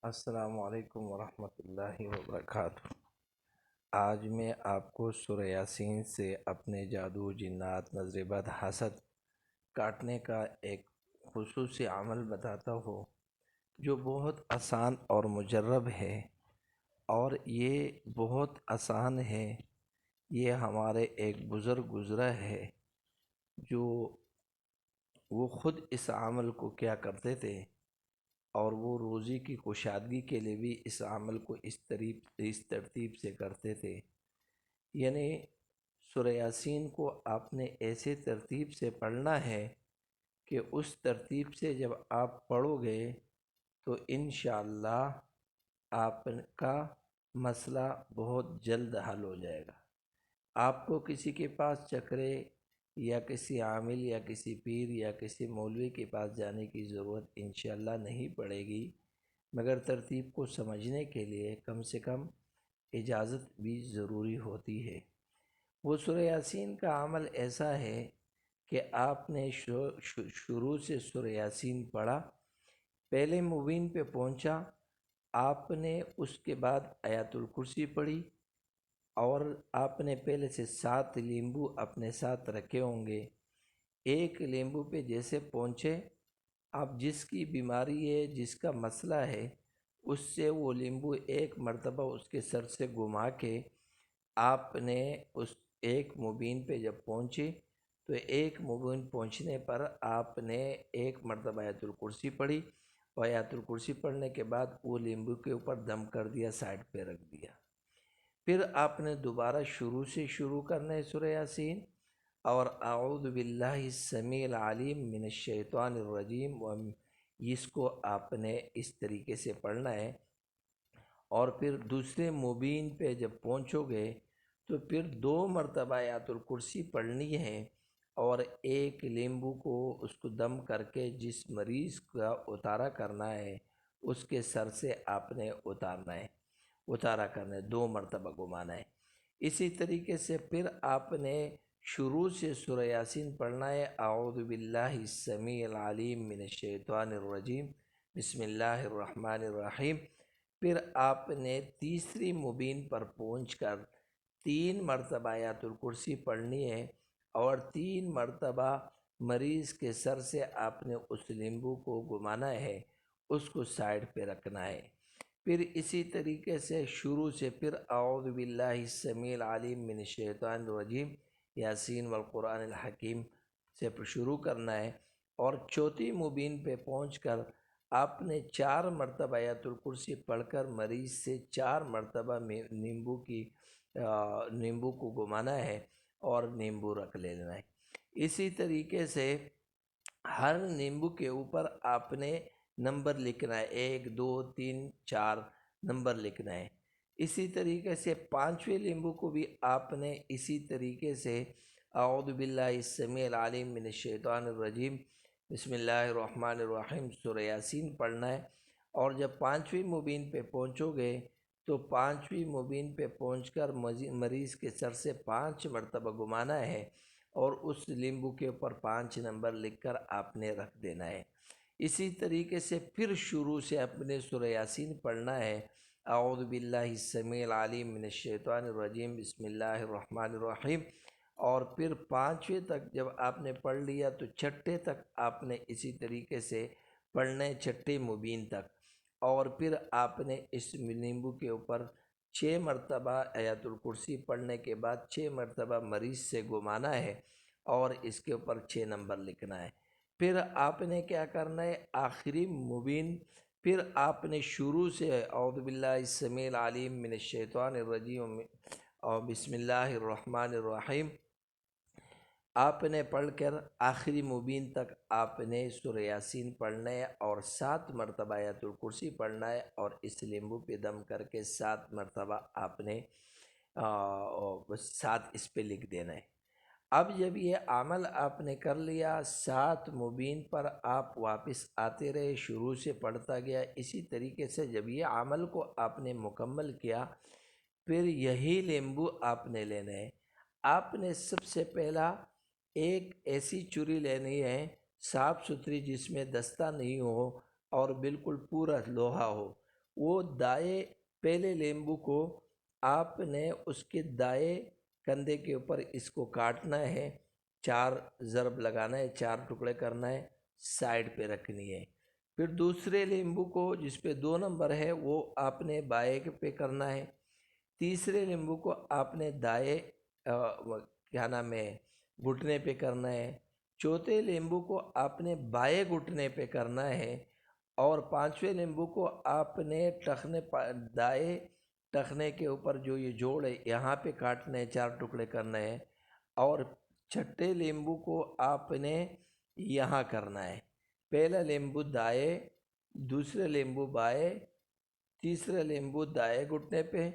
السلام علیکم ورحمۃ اللہ وبرکاتہ۔ آج میں آپ کو سورہ یاسین سے اپنے جادو، جنات، نظر بد، حسد کاٹنے کا ایک خصوصی عمل بتاتا ہوں جو بہت آسان اور مجرب ہے، اور یہ بہت آسان ہے۔ یہ ہمارے ایک بزرگ گزرا ہے جو وہ خود اس عمل کو کیا کرتے تھے، اور وہ روزی کی کشادگی کے لیے بھی اس عمل کو اس ترتیب سے کرتے تھے۔ یعنی سورہ یاسین کو آپ نے ایسے ترتیب سے پڑھنا ہے کہ اس ترتیب سے جب آپ پڑھو گے تو انشاءاللہ آپ کا مسئلہ بہت جلد حل ہو جائے گا۔ آپ کو کسی کے پاس چکرے یا کسی عامل یا کسی پیر یا کسی مولوی کے پاس جانے کی ضرورت انشاءاللہ نہیں پڑے گی، مگر ترتیب کو سمجھنے کے لیے کم سے کم اجازت بھی ضروری ہوتی ہے۔ وہ سورہ یاسین کا عمل ایسا ہے کہ آپ نے شروع سے سورہ یاسین پڑھا، پہلے مبین پہ پہنچا، آپ نے اس کے بعد آیت الکرسی پڑھی، اور آپ نے پہلے سے 7 لیمبو اپنے ساتھ رکھے ہوں گے۔ ایک لیمبو پہ جیسے پہنچے، آپ جس کی بیماری ہے، جس کا مسئلہ ہے، اس سے وہ لیمبو ایک مرتبہ اس کے سر سے گھما کے آپ نے اس ایک مبین پہ جب پہنچے تو ایک مبین پہنچنے پر آپ نے ایک مرتبہ آیت الکرسی پڑھی، اور آیت الکرسی پڑھنے کے بعد وہ لیمبو کے اوپر دم کر دیا، سائڈ پہ رکھ دیا۔ پھر آپ نے دوبارہ شروع سے شروع کرنا ہے سورہ یاسین، اور اعوذ باللہ السمیع العلیم من الشیطان الرجیم، اس کو آپ نے اس طریقے سے پڑھنا ہے۔ اور پھر دوسرے مبین پہ جب پہنچو گے تو پھر 2 مرتبہ آیت الکرسی پڑھنی ہے، اور ایک لیمبو کو اس کو دم کر کے جس مریض کا اتارا کرنا ہے اس کے سر سے آپ نے اتارا کرنا ہے، 2 مرتبہ گھمانا ہے۔ اسی طریقے سے پھر آپ نے شروع سے سورہ یاسین پڑھنا ہے، اعوذ باللہ السمیع العلیم من الشیطان الرجیم، بسم اللہ الرحمن الرحیم۔ پھر آپ نے تیسری مبین پر پہنچ کر 3 مرتبہ آیت الکرسی پڑھنی ہے، اور 3 مرتبہ مریض کے سر سے آپ نے اس لیمبو کو گھمانا ہے، اس کو سائڈ پہ رکھنا ہے۔ پھر اسی طریقے سے شروع سے پھر اعوذ باللہ السمیع العلیم من الشیطان الرجیم، یاسین والقرآن الحکیم سے شروع کرنا ہے، اور چوتھی مبین پہ پہنچ کر آپ نے 4 مرتبہ آیت الکرسی پڑھ کر مریض سے 4 مرتبہ نیمبو کو گھمانا ہے اور نیمبو رکھ لینا ہے۔ اسی طریقے سے ہر نیمبو کے اوپر آپ نے نمبر لکھنا ہے، 1 2 3 4 نمبر لکھنا ہے۔ اسی طریقے سے 5ویں لیمبو کو بھی آپ نے اسی طریقے سے اعوذ باللہ السمیع العلیم من الشیطان الرجیم، بسم اللہ الرحمن الرحیم سورہ یاسین پڑھنا ہے۔ اور جب 5ویں مبین پہ پہنچو گے تو 5ویں مبین پہ پہنچ کر مریض کے سر سے 5 مرتبہ گھمانا ہے، اور اس لیمبو کے اوپر 5 نمبر لکھ کر آپ نے رکھ دینا ہے۔ اسی طریقے سے پھر شروع سے اپنے سورہ یاسین پڑھنا ہے، اعوذ باللہ السمیع العلیم من الشیطان الرجیم، بسم اللہ الرحمن الرحیم۔ اور پھر 5ویں تک جب آپ نے پڑھ لیا تو 6 تک آپ نے اسی طریقے سے پڑھنا ہے، 6 مبین تک۔ اور پھر آپ نے اس نیمبو کے اوپر 6 مرتبہ آیت الکرسی پڑھنے کے بعد 6 مرتبہ مریض سے گھمانا ہے، اور اس کے اوپر 6 نمبر لکھنا ہے۔ پھر آپ نے کیا کرنا ہے، آخری مبین پھر آپ نے شروع سے اعوذ باللہ السمیع العلیم من الشیطان الرجیم اور بسم اللہ الرحمن الرحیم آپ نے پڑھ کر آخری مبین تک آپ نے سورہ یاسین پڑھنا ہے، اور 7 مرتبہ آیت الکرسی پڑھنا ہے، اور اس لیمبو پہ دم کر کے 7 مرتبہ آپ نے 7 اس پہ لکھ دینا ہے۔ اب جب یہ عمل آپ نے کر لیا، 7 مبین پر آپ واپس آتے رہے، شروع سے پڑھتا گیا۔ اسی طریقے سے جب یہ عمل کو آپ نے مکمل کیا، پھر یہی لیمبو آپ نے لینا ہے۔ آپ نے سب سے پہلا ایک ایسی چوری لینی ہے صاف ستھری، جس میں دستہ نہیں ہو اور بالکل پورا لوہا ہو، وہ دائیں پہلے لیمبو کو آپ نے اس کے دائیں کندھے کے اوپر اس کو کاٹنا ہے، 4 ضرب لگانا ہے، 4 ٹکڑے کرنا ہے، سائڈ پہ رکھنی ہے۔ پھر دوسرے لیمبو کو جس پہ 2 نمبر ہے وہ آپ نے بائیں پہ کرنا ہے۔ تیسرے لیمبو کو آپ نے دائیں کیا نام ہے گھٹنے پہ کرنا ہے۔ چوتھے لیمبو کو آپ نے بائیں گھٹنے پہ کرنا ہے، اور 5ویں لیمبو کو آپ نے دائیں ٹخنے کے اوپر جو یہ جوڑ ہے یہاں پہ کاٹنے 4 ٹکڑے کرنے ہیں، اور 6ٹھے لیمبو کو آپ نے یہاں کرنا ہے۔ پہلا لیمبو دائیں، دوسرا لیمبو بائیں، تیسرا لیمبو دائیں گھٹنے پہ،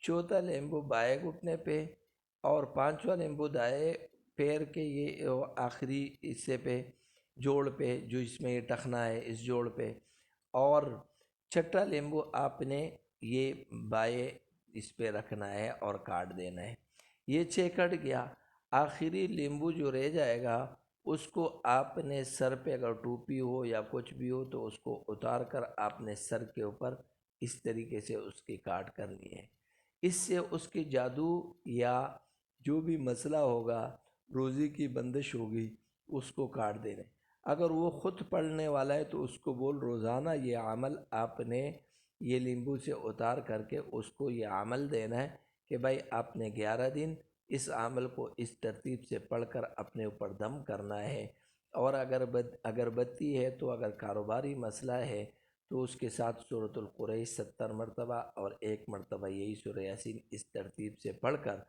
چوتھا لیمبو بائیں گھٹنے پہ، اور 5واں لیمبو دائیں پیر کے یہ آخری حصے پہ، جوڑ پہ جو اس میں یہ ٹخنا ہے اس جوڑ پہ، اور 6ٹھا لیمبو آپ نے یہ بائیں اس پہ رکھنا ہے اور کاٹ دینا ہے۔ یہ 6 کٹ گیا، آخری لیمبو جو رہ جائے گا اس کو آپ نے سر پہ، اگر ٹوپی ہو یا کچھ بھی ہو تو اس کو اتار کر آپ نے سر کے اوپر اس طریقے سے اس کی کاٹ کرنی ہے۔ اس سے اس کے جادو یا جو بھی مسئلہ ہوگا، روزی کی بندش ہوگی، اس کو کاٹ دینا ہے۔ اگر وہ خود پڑھنے والا ہے تو اس کو بول روزانہ یہ عمل آپ نے یہ لیمبو سے اتار کر کے اس کو یہ عمل دینا ہے کہ بھائی آپ نے 11 دن اس عمل کو اس ترتیب سے پڑھ کر اپنے اوپر دم کرنا ہے۔ اور اگر بتی ہے تو اگر کاروباری مسئلہ ہے تو اس کے ساتھ سورۃ القریش 70 مرتبہ اور 1 مرتبہ یہی سورہ یاسین اس ترتیب سے پڑھ کر،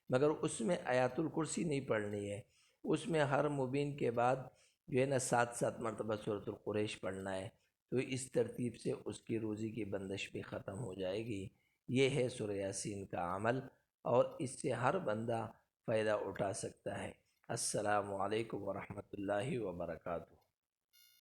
مگر اس میں آیات الکرسی نہیں پڑھنی ہے، اس میں ہر مبین کے بعد جو ہے نا 7 مرتبہ سورۃ القریش پڑھنا ہے، تو اس ترتیب سے اس کی روزی کی بندش بھی ختم ہو جائے گی۔ یہ ہے سورہ یاسین کا عمل، اور اس سے ہر بندہ فائدہ اٹھا سکتا ہے۔ السلام علیکم ورحمۃ اللہ وبرکاتہ۔